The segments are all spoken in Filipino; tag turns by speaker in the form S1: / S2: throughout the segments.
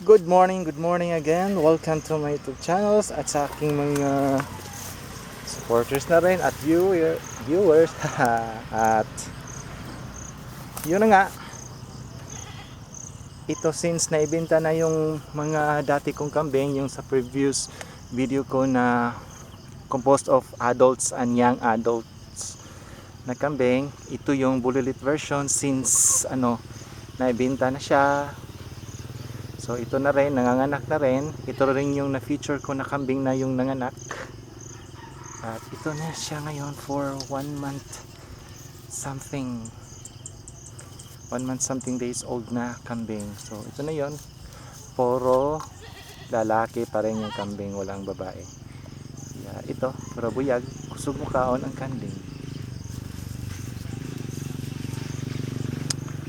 S1: Good morning again. Welcome to my YouTube channels at sa aking mga supporters na rin at viewers. At yun na nga, ito since naibenta na yung mga dati kong kambing, yung sa previous video ko na composed of adults and young adults na kambing, ito yung bulilit version since naibenta na siya. So ito na rin, nanganganak na rin. Ito rin yung na-feature ko na kambing na yung nanganak. At ito na siya ngayon for 1 month something. 1 month something days old na kambing. So ito na yon. Puro lalaki pa rin yung kambing, walang babae. Ito, puro buyag. Kusog mukaon ang kambing.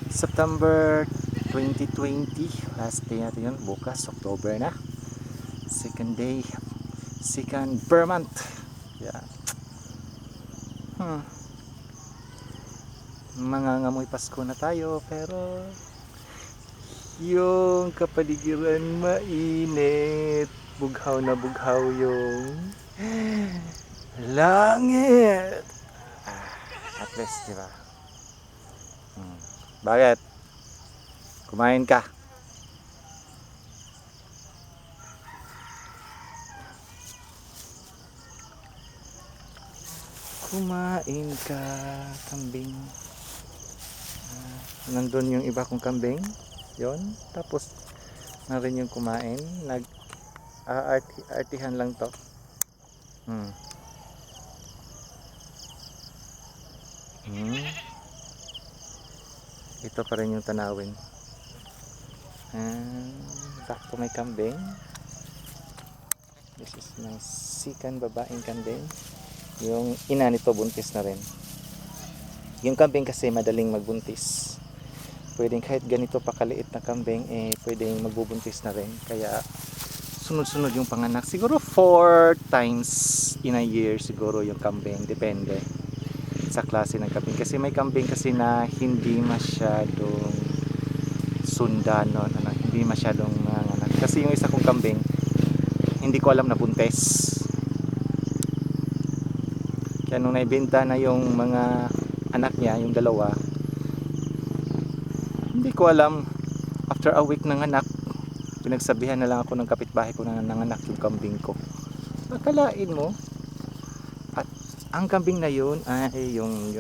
S1: September 2020, last day natin yun. Bukas, October na. Second day, second per month. Mangangamoy Pasko na tayo, pero yung kapaligiran mainit. Bughaw na bughaw yung langit. At least, diba? Bakit? Kumain ka. Kumain ka, kambing. Nandun yung iba kong kambing. Yon. Tapos, na rin yung kumain. Artihan lang to. Ito pa rin yung tanawin. Sakto may kambing. This is my second babaeng kambing. Yung ina nito buntis na rin. Yung kambing kasi madaling magbuntis. Pwedeng kahit ganito pa kaliit na kambing, pwedeng magbubuntis na rin. Kaya sunod-sunod yung panganak. Siguro 4 times in a year siguro yung kambing. Depende sa klase ng kambing. Kasi may kambing kasi na hindi masyadong sundanon. Hindi masyadong manganak. Kasi yung isa kong kambing, hindi ko alam na buntis. Kaya nung naibenta na yung mga anak niya, yung dalawa, hindi ko alam. After a week ng anak, pinagsabihan na lang ako ng kapitbahay ko na nanganak yung kambing ko. Akalain mo, at ang kambing na yun ay yung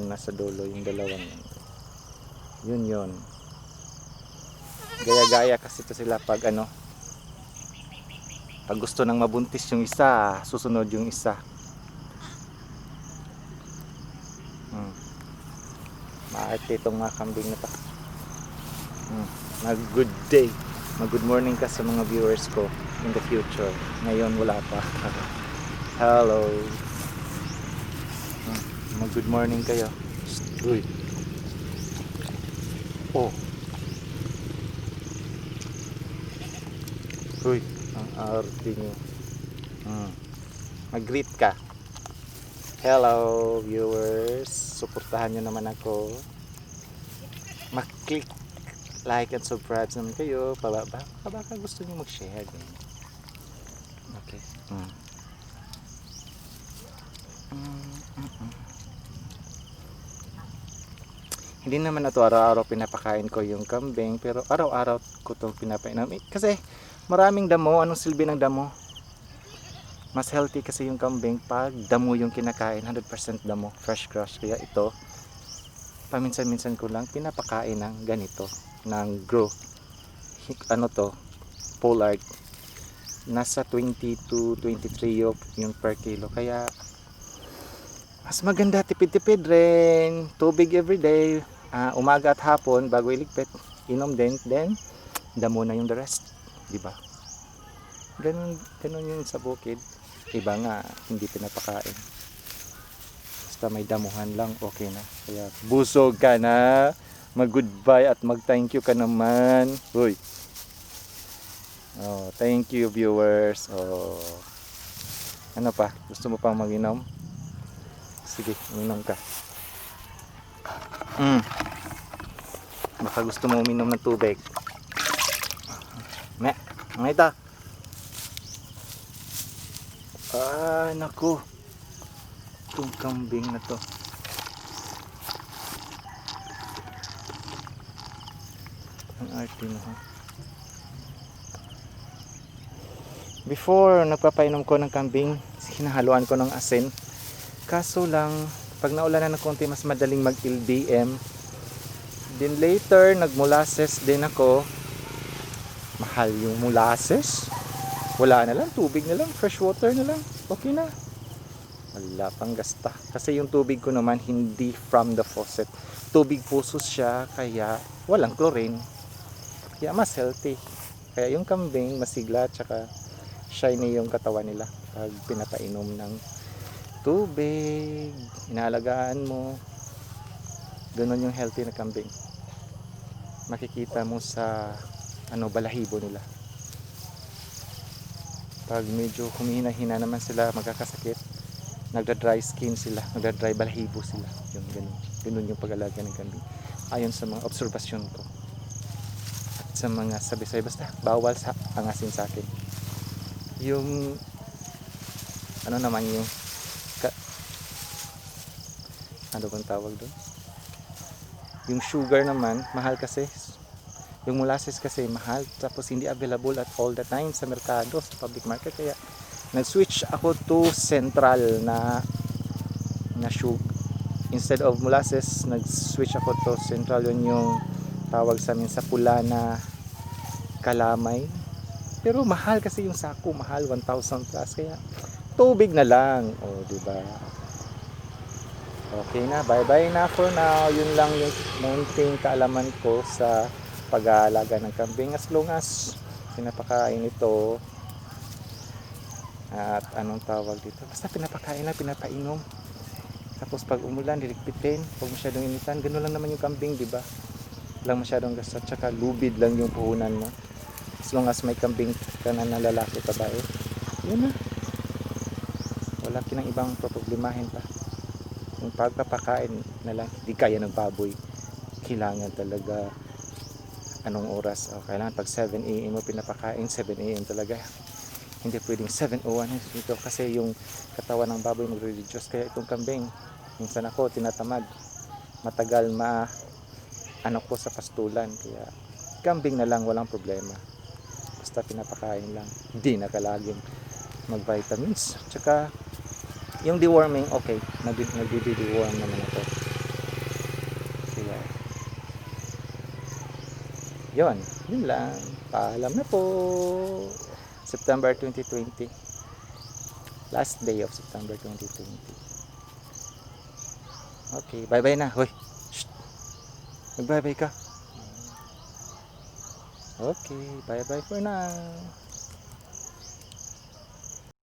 S1: nasa dulo, yung dalawang yun. Gaya-gaya kasi to sila pag pag gusto nang mabuntis yung isa, susunod yung isa. Maarte itong mga kambing na to. Mag-good day, mag-good morning ka sa mga viewers ko in the future. Ngayon wala pa. Hello. Mag-good morning kayo. Uy. Oh. Uy, ang arte nyo. Mag-greet ka. Hello viewers, suportahan nyo naman ako. Mag-click like and subscribe naman kayo. Baka gusto nyo mag-share din. Okay. Hindi naman na to araw-araw pinapakain ko yung kambing, pero araw-araw ko itong pinapainom. Kasi maraming damo. Anong silbi ng damo? Mas healthy kasi yung kambing pag damo yung kinakain, 100% damo, fresh grass. Kaya ito, paminsan-minsan ko lang pinapakain ng ganito, ng grow. Pollard. Nasa 20 to 23 yung per kilo. Kaya mas maganda, tipid-tipid rin. Tubig everyday, umaga at hapon bago iligpit, inom din, then damo na yung the rest, di ba? Ganun yun sa bukid. Iba nga, hindi pinapakain. Basta may damuhan lang, okay na. Kaya busog ka na, mag-goodbye at mag-thank you ka naman. Uy. Oh, thank you viewers. Oh. Ano pa? Gusto mo pang mag-inom? Sige, uminom ka. Baka gusto mo uminom ng tubig. Me, mga ito. Naku. Itong kambing na to. Ang arte mo, ha? Before, nagpapainom ko ng kambing, hinahaluan ko ng asin. Kaso lang, pag naulanan ng konti, mas madaling mag-LDM. Then later, nag-molasses din ako. Mahal yung molasses. Wala na lang, tubig na lang, fresh water na lang. Okay na. Wala pang gasta. Kasi yung tubig ko naman, hindi from the faucet. Tubig pusos siya, kaya walang chlorine. Kaya mas healthy. Kaya yung kambing, masigla, tsaka shiny yung katawan nila pag pinapainom ng tubig, inaalagaan mo. Ganun yung healthy na kambing. Makikita mo sa balahibo nila. Pag medyo humihina-hina naman sila, magkakasakit, nagda-dry skin sila, nagda-dry balahibo sila. Yung ganun yung pag-alaga ng kambing. Ayon sa mga obserbasyon ko. At sa mga sabi-sabi, basta bawal sa angasin sa akin. Yung naman yung ano bang tawag doon? Yung sugar naman, mahal kasi. Yung molasses kasi mahal, tapos hindi available at all the time sa merkado, sa public market. Kaya nag-switch ako to central na sugar. Instead of molasses, nag-switch ako to central. Yun yung tawag sa amin sa pula na kalamay. Pero mahal kasi yung sako, mahal, 1,000 plus. Kaya tubig na lang. O, diba? Okay na, bye-bye na for now. Yun lang yung munting kaalaman ko sa pag-aalaga ng kambing. As long as pinapakain ito at anong tawag dito, basta pinapakain na, pinapainom. Tapos pag umulan, diligpitin. Huwag masyadong initan. Ganun lang naman yung kambing, diba? Walang masyadong gastos. Tsaka lubid lang yung puhunan mo. As long as may kambing ka na lalaki, babae, yun na. Wala kinang ibang problemahin pa. Yung pagpapakain na lang, hindi kaya ng baboy. Kailangan talaga anong oras. Kailangan pag 7 AM mo pinapakain, 7 AM talaga. Hindi pwedeng 7:01 dito kasi yung katawan ng baboy magre-reduce. Kaya itong kambing, minsan ako tinatamad. Matagal ko sa pastulan. Kaya kambing na lang, walang problema. Basta pinapakain lang, hindi nakalaging mag-vitamins. Tsaka yung deworming, okay, nagdi-deworm naman ako. Kaya yun lang. Paalam na po. September 2020, last day of September 2020. Okay, bye bye na. Hoy, mag bye bye ka. Okay, bye bye for now.